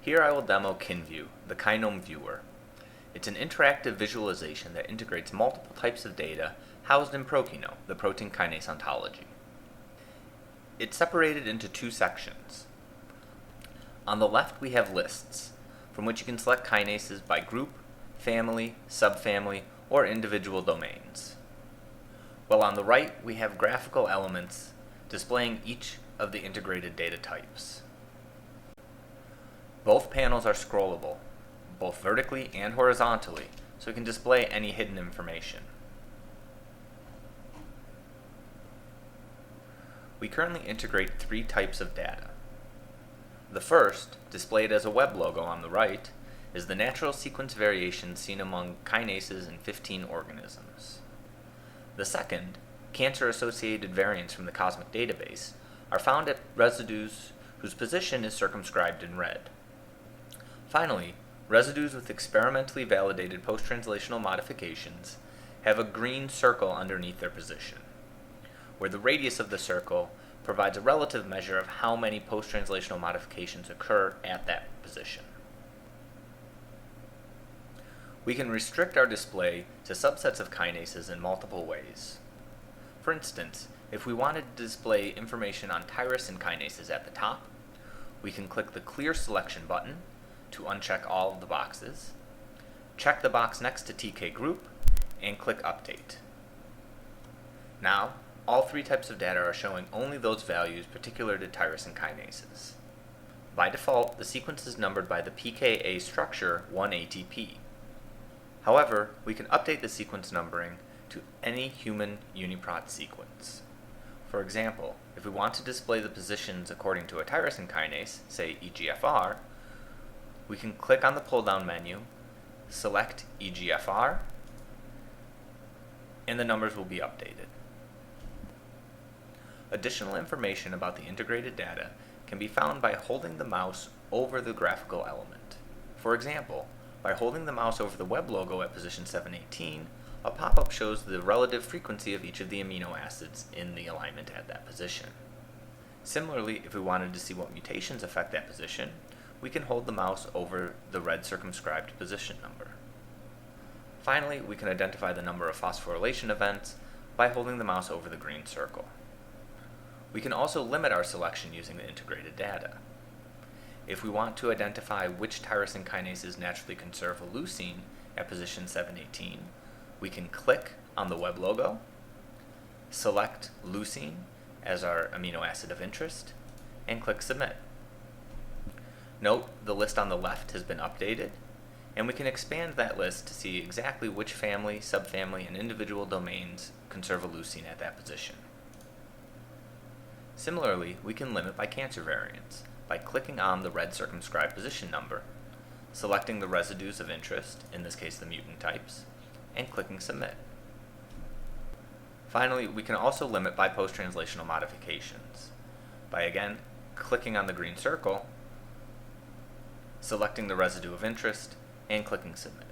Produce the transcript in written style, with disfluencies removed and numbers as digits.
Here I will demo KinView, the Kinome Viewer. It's an interactive visualization that integrates multiple types of data housed in ProKinO, the Protein Kinase Ontology. It's separated into two sections. On the left we have lists, from which you can select kinases by group, family, subfamily, or individual domains. While on the right we have graphical elements displaying each of the integrated data types. Both panels are scrollable, both vertically and horizontally, so we can display any hidden information. We currently integrate three types of data. The first, displayed as a web logo on the right, is the natural sequence variation seen among kinases in 15 organisms. The second, cancer-associated variants from the cosmic database, are found at residues whose position is circumscribed in red. Finally, residues with experimentally validated post-translational modifications have a green circle underneath their position, where the radius of the circle provides a relative measure of how many post-translational modifications occur at that position. We can restrict our display to subsets of kinases in multiple ways. For instance, if we wanted to display information on tyrosine kinases at the top, we can click the Clear Selection button to uncheck all of the boxes, check the box next to TK Group, and click Update. Now, all three types of data are showing only those values particular to tyrosine kinases. By default, the sequence is numbered by the pKa structure 1-ATP. However, we can update the sequence numbering to any human UniProt sequence. For example, if we want to display the positions according to a tyrosine kinase, say EGFR, we can click on the pull-down menu, select EGFR, and the numbers will be updated. Additional information about the integrated data can be found by holding the mouse over the graphical element. For example, by holding the mouse over the web logo at position 718, a pop-up shows the relative frequency of each of the amino acids in the alignment at that position. Similarly, if we wanted to see what mutations affect that position, we can hold the mouse over the red circumscribed position number. Finally, we can identify the number of phosphorylation events by holding the mouse over the green circle. We can also limit our selection using the integrated data. If we want to identify which tyrosine kinases naturally conserve a leucine at position 718, we can click on the web logo, select leucine as our amino acid of interest, and click Submit. Note the list on the left has been updated, and we can expand that list to see exactly which family, subfamily, and individual domains conserve a leucine at that position. Similarly, we can limit by cancer variants by clicking on the red circumscribed position number, selecting the residues of interest, in this case the mutant types, and clicking Submit. Finally, we can also limit by post-translational modifications by again clicking on the green circle, selecting the residue of interest, and clicking Submit.